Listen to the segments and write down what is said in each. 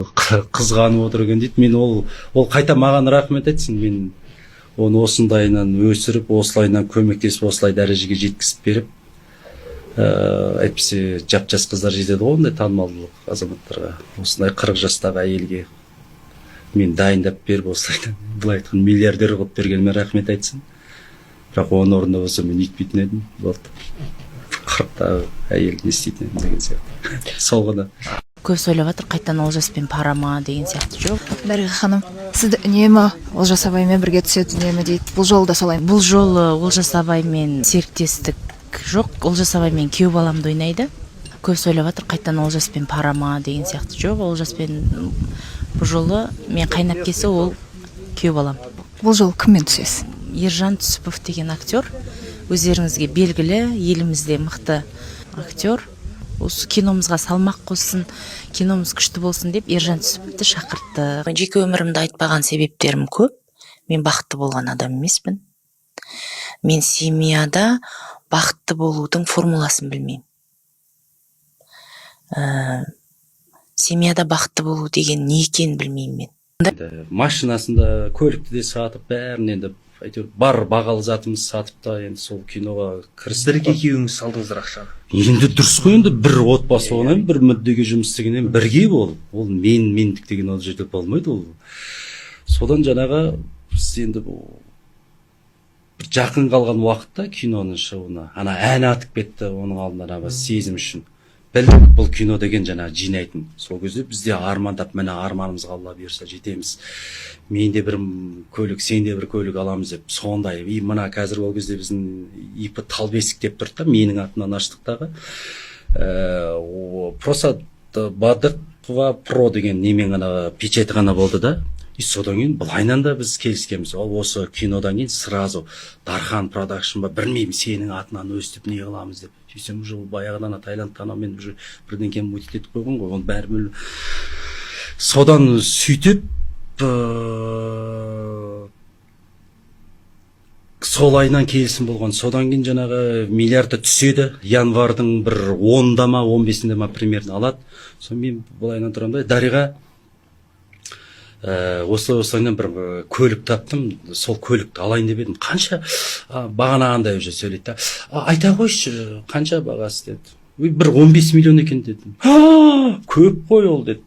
қызғанып отыр екен дейді. Мен ол қайта маған рахмет айтсын. Мен оны осындайынан өсіріп, осылайынан көмектесіп, осылай дәрежеге жеткізіп беріп, әйтпесе жап-жас қыздар жетеді ғой ондай танымалдылық азаматтарға. Осындай 40 жастағы әйелге мен дайындап беріп, осылайдан былай айтқан миллиардер қылып бергеніме рахмет айтсын. Бірақ оның орнында болса мен үйтпейтін едім. Болды. 40-тағы әйел не істейтін едім деген сияқты. Сол ғана. Көбісі ойлап жатыр, қайтадан Олжаспен пара ма деген сияқты. Жоқ. Дариға ханым, сізді үнемі Олжас абаймен бірге түседі үнемі дейді. Бұл жолы да солай. Бұл жолы Олжас абаймен серіктестік жоқ. Олжас абаймен күйеу баламды ойнайды. Көбісі ойлап жатыр, қайтадан Олжаспен пара ма деген сияқты. Жоқ, Олжаспен бұл жолы мен қайнап келсе ол күйеу балам. Бұл жолы кіммен түсесіз? Ержан Түсіпов деген актер, өздеріңізге белгілі, елімізде мықты актер. Осы киномызға салмақ қоссын, киномыз күшті болсын деп Ержан Түсіповті шақыртты. Жеке өмірімді айтпаған себептерім көп. Мен бақытты болған адам емеспін. Мен семьяда бақытты болудың формуласын білмеймін. Семьяда бақытты болу деген не екенін білмеймін мен. Машинасында көлікті де сатып, бәрін енді әйтеуір бар бағалы затымыз сатып та енді сол киноға кірістік. Бірге екеуіңіз салдыңыздар ақшаны. Енді дұрыс қой, енді бір отбасы болғаннан бір мүддеге жұмыс істегеннен бірге ол мендік деген ол жерде болмайды ол. Содан жаңағы біз енді бір жақын қалған уақытта киноның шығуына ана ән атып кетті оның алдында сезім үшін. Білдік бұл кино деген жаңа жинайтын. Сол кезде бізде армандап, міне арманымызға Алла берсе жетеміз. Мен де бір көлік, сен де бір көлік аламыз деп. Сондай. Мына қазір ол кезде біздің ИП Талбесік деп тұрды да, менің атымнан аштықтағы. Просто Бадықова Про деген немен ғана печеті ғана болды да. И содан кейін былайнан да біз келіскенбіз. Ол осы кинодан кейін сразу Дархан продакшн ба, білмеймін, сенің атынан өстіп не қыламыз деп. Сөйтсем уже баяғыдан Таиландтан мен уже бірдеңке мөлтетіп қойған ғой. Оны бәрі содан сөйтіп сол айынан келісім болған. Содан кейін жаңағы миллиардта түседі. Январдың бір 10-да ма 15-інде ма примерно алады. Содан мен былайынан тұрамын да, Дариға осылайынан бір көлік таптым, сол көлікті алайын деп едім. Қанша бағанағандай уже сөйлейді. Айта қойшы, қанша бағасы деді. Бір 15 миллион екен дедім. Көп қой ол деді.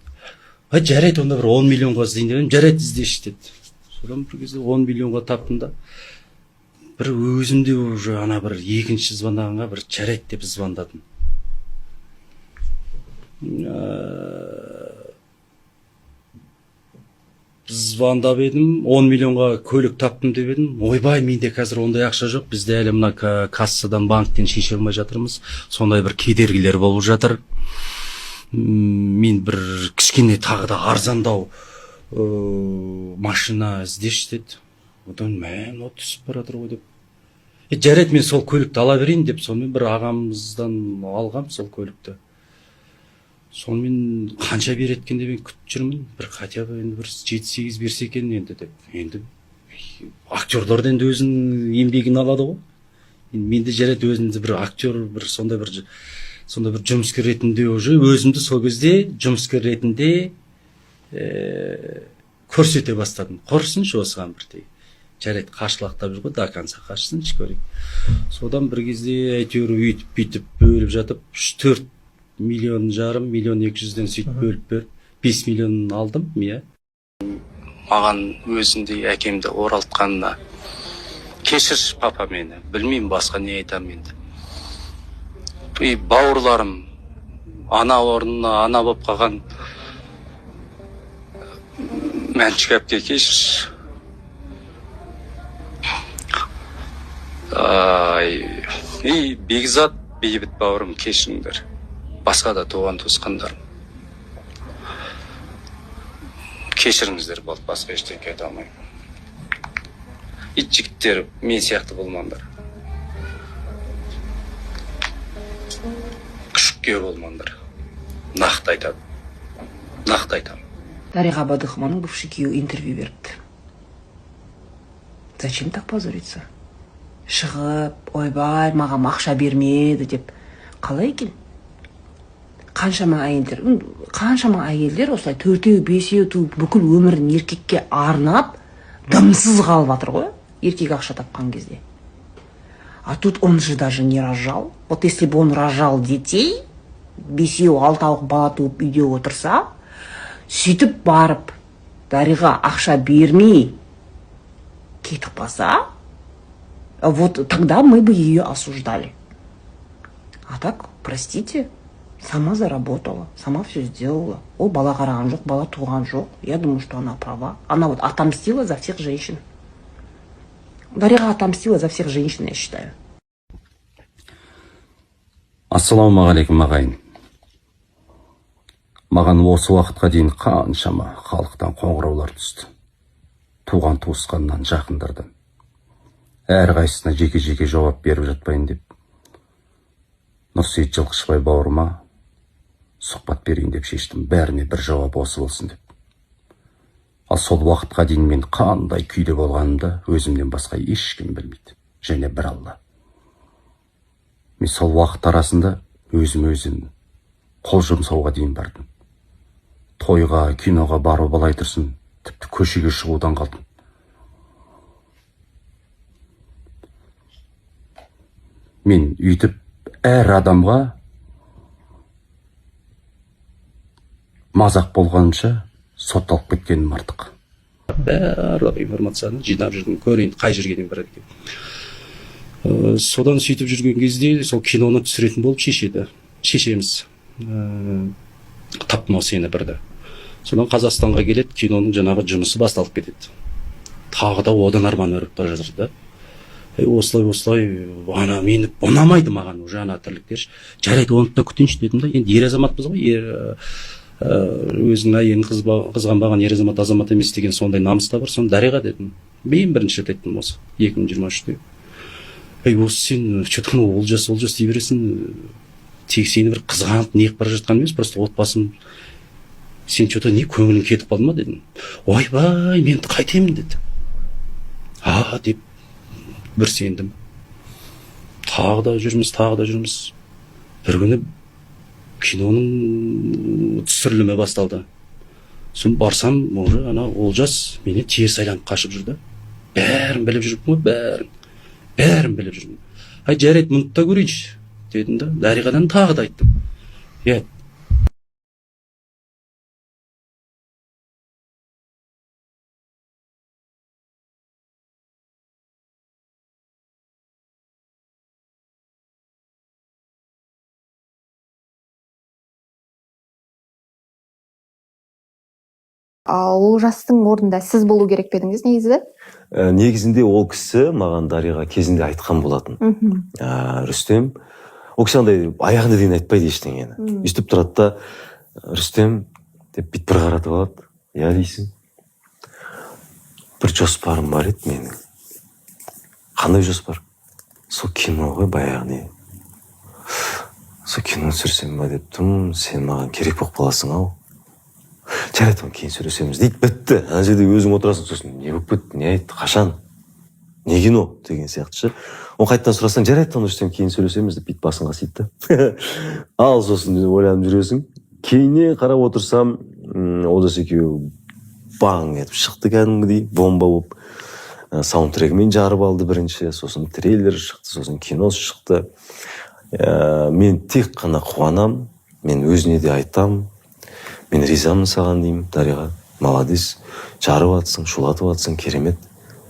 Жарайды, онда бір 10 миллионға іздейін дедім. Жарайды, іздеші деді. Содан бір кезде 10 миллионға таптым да. Бір өзімде уже ана бір екінші звондағанға бір жарайды деп звондадым. Звондап едім, 10 миллионға көлік таптым деп едім. Ойбай, менде қазір ондай ақша жоқ. Бізде әлі мына кассадан, банктен шеше алмай жатырмыз. Сондай бір кедергілер болып жатыр. Мен бір кішкене тағы да арзандау машина іздеші деді. Одан мен түсіп баратыр ғой деп. Жарайды, мен сол көлікті ала берейін деп, сонымен бір ағамыздан алғам сол көлікті. Сонымен қанша береді екен деп мен күтіп жүрмін. Bir хотя бы енді бір 7-8 берсе екен енді деп. Енді актерлар да енді өзінің еңбегін алады ғой. Менде жарайды, өзімді бір актер, бір сондай бір жұмыскер ретінде уже өзімді сол кезде жұмыскер ретінде көрсете бастадым. Құрсыншы осыған бір тей. Жарайды, қашылақтап жүр ғой, до конца қашсыншы көрейік. Содан бір кезде әйтеуір үйтіп бүйтіп бөліп жатып 3-4 миллион жарым, миллион 200-ден сөйтіп бөліп беріп 5 миллион алдым, иә. Маған өзіндей әкемді оралтқанына кешірші папа мені, білмеймін басқа не айтам енді. Бауырларым ана орнына ана болып қалған Мәншік әпке кешірші. Бекзат, бейбіт бауырым кешіріңдер. Басқа да туған туысқандарым. Кешіріңіздер, болды, басқа ештеңе айта алмаймын. Жігіттер мен сияқты болмаңдар. Күшікке болмаңдар. Нақты айтады. Нақты айтам. Дариға Бадықованың бывший күйеуі интервью беріпті. Зачем так позориться? Шығып, ойбай, маған ақша бермеді деп. Қалай екен? қаншама әйелдер осылай төртеу бесеу туып бүкіл өмірін еркекке арнап дымсыз қалып жатыр ғой, еркек ақша тапқан кезде. А тут он же даже не рожал. Вот если бы он рожал детей, бесеу алтауық бала туып үйде отырса, сөйтіп барып Дариға ақша бермей кетіп қалса, вот тогда мы бы ее осуждали. А так, простите, сама заработала, сама все сделала. Ол бала қараған жоқ, бала туған жоқ. Я думаю, что она права. Она вот отомстила за всех женщин. Дариға отомстила за всех женщин, я считаю. Ассалаумағалейкум ағайын. Маған осы уақытқа дейін қаншама халықтан қоңыраулар түсті. Туған туысқаннан, жақындардан. Әрқайсысына жеке-жеке жауап беріп жатпайын деп. Нұрсейіт Жылқышбай бауырыма сұхбат берейін деп шештім. Бәріне бір жауап осы болсын деп. Ал сол уақытқа дейін мен қандай күйде болғанымды өзімнен басқа ешкім білмейді. Және бір Алла. Мен сол уақыт арасында өзім қол жұмсауға дейін бардым. Тойға, киноға бару былай тұрсын, тіпті көшеге шығудан қалдым. Мен үйтіп әр адамға мазақ болғанша сотталып кеткенім артық. Барлық информацияны жинап жүрдім, көрейін, қай жерге дейін барады екен. Содан сөйтіп жүрген кезде сол киноны түсіретін болып шешеміз таптым сені бірді. Содан Қазақстанға келеді, киноның жаңағы жұмысы басталып кетеді. Тағы да одан арман өріп бара жатыр да. Осылай, ана мені ұнамайды маған уже ана тірліктер. Жарайды, оны да күтейінші дедім да. Енді ер азаматпыз ғой, өзінің әйелін қызғанбаған ер азамат емес деген сондай намыс та бар. Соны Дариға дедім. Мен бірінші рет айттым осы 2023-те. Осы сен что-то олжас дей бересің, тек сені бір қызғанып неғып бара жатқан емес, просто отбасым сен что-то не көңілің кетіп қалды ма дедім. Ойбай, мен қайтемін деді. Деп бір сендім. Тағы да жүрміз. Бір күні киноның түсірілімі басталды. Соны барсам, уже ана Олжас мені теріс айланып қашып жүрді. Бәрін біліп жүрмін ғой, бәрін біліп жүрмін. Жарайды, мұны да көрейінші дедім да. Дариғадан тағы да айттым. Ал Олжастың орнында сіз болу керек пе едіңіз негізі? Негізінде ол кісі маған Дариға кезінде айтқан болатын. Рүстем, ол кісі андай аяғына дейін айтпайды ештеңені. Үстіп тұрады да, Рүстем деп бүйтіп бір қаратып алады. Дейсің. Бір жоспарым бар еді менің. Қандай жоспар? Сол кино ғой баяғыне. Сол кино түсірсем ба деп тұрмын, сен маған керек болып қаласың ау. Жарайды, кейін сөйлесеміз дейді, бітті. Ана жерде өзің отырасың, сосын не болып кетті, не айтты, қашан, не кино деген сияқты ше. Оны қайттан сұрасаң, жарайды, Рүстем, кейін сөйлесеміз деп бүйтіп басын қасиды. Ал сосын ойланып жүресің. Кейіннен қарап отырсам, Олжас екеуі баң етіп шықты кәдімгідей, бомба болып. Саундтрегімен жарып алды бірінші, сосын трейлер шықты, сосын киносы шықты. Мен тек қана қуанам, мен өзіне де айтам. Мен ризамын саған деймін, Дариға. Молодец, жарып атсың, шулатып атсың, керемет.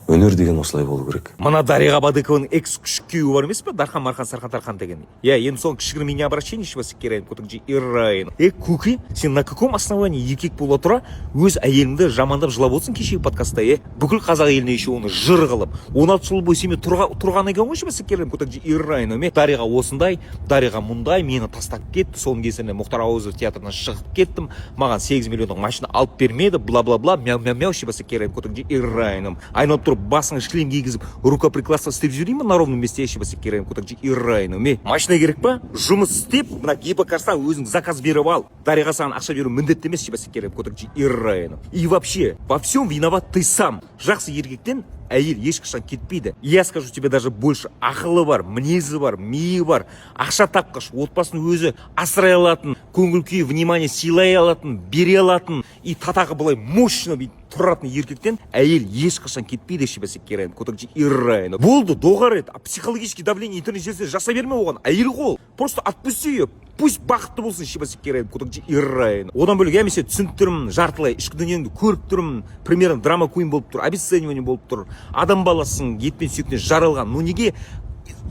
Өнер деген осылай болу керек. Мына Дариға Бадыкованың экс-күшік күйеуі бар емес пе? Дархан Мархан Сархан Тархан деген. Енді соның кішігірім меня обращение шыбасы керайын, көтіңжі Ирайын. Көке, сен на каком основании еркек бола тұра, өз әйеліңді жамандап жылап отсың кешегі подкастта, бүкіл қазақ еліне еще оны жыр қылып, 16 жыл бойы сене тұрған екен ғой шыбасы керайын, көтіңжі Ирайын. Дариға осындай, Дариға мұндай, мені тастап кетті, соның кезінде Мұхтар Ауызов театрынан шығып кеттім, маған 8 миллиондық машина алып бермеді, бла-бла-бла, мяу-мяу-мяу шыбасы керайын, көтіңжі Ирайын. Айналып тұрып басыңа шлем кигізіп рукоприкладство істеп жіберейін ба на ровном месте ешбасы керем кутакжи ирайну ме машина керек па жұмыс істеп мына гипокарстан өзің заказ беріп ал дариға саған ақша беру міндетті емес шебасы керем кутакжи ирайну и вообще во всем виноват ты сам жақсы еркектен әйел ешқашан кетпейді. Я скажу тебе даже больше, ақылы бар, мінезі бар, миы бар, ақша тапқыш, отбасын өзі асырай алатын, көңіл күй, внимание сыйлай алатын, бере алатын и татағы былай мощно тұратын еркектен әйел ешқашан кетпейді шебесі керен кутакжи ирайну. Болды, доғар ет, психологический давление интернет желісіне жаса берме оған, әйел қол, просто отпусти ее. Пусть бақытты болсын шебесі керен кутакжи ирайну. Одан бөлек я mesela түсініп тұрмын, жартылай ішкі дүниеңді көріп тұрмын, примерно драма куин болып тұр, обесценивание болып тұр. Адам баласының ет пен сүйектен жаралған. Ну неге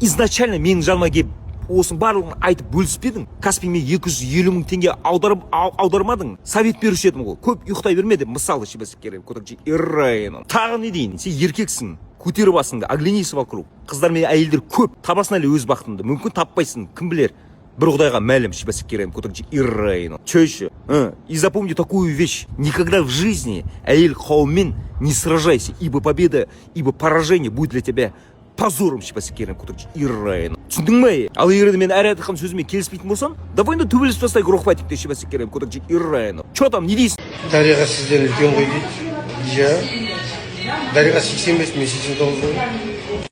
изначально менің жаныма келіп осының барлығын айтып бөліспедің? Каспиңме 250 мың теңге аудармадың? Совет беруші едім ғой. Көп ұйықтай берме деп мысалы шебесі керен кутакжи ирайну. Тағы не дейін? Сен еркексің. Көтері басыңды, оглянись вокруг. Қыздар мен әйелдер көп. Табасың әлі өз бақытыңды. Мүмкін таппайсың, кім білер. Бір құдайға мәлім шебесі керен кутакжи ирайну. Че еще? И запомни такую вещь. Никогда в жизни әйел қауыммен не сражайся, ибо победа, ибо поражение будет для тебя позором шебесі керен кутакжи ирайну. Түсіндің ме? Ал егер мен әр айтқан сөзімен келіспейтін болсаң, давай да төбелесіп тастайық рухватикте шебесі керен кутакжи ирайну. Че там, не дейсің? Дариға сізден үлкен ғой дейді. Иә. Дариға 85, мен 89 ғой.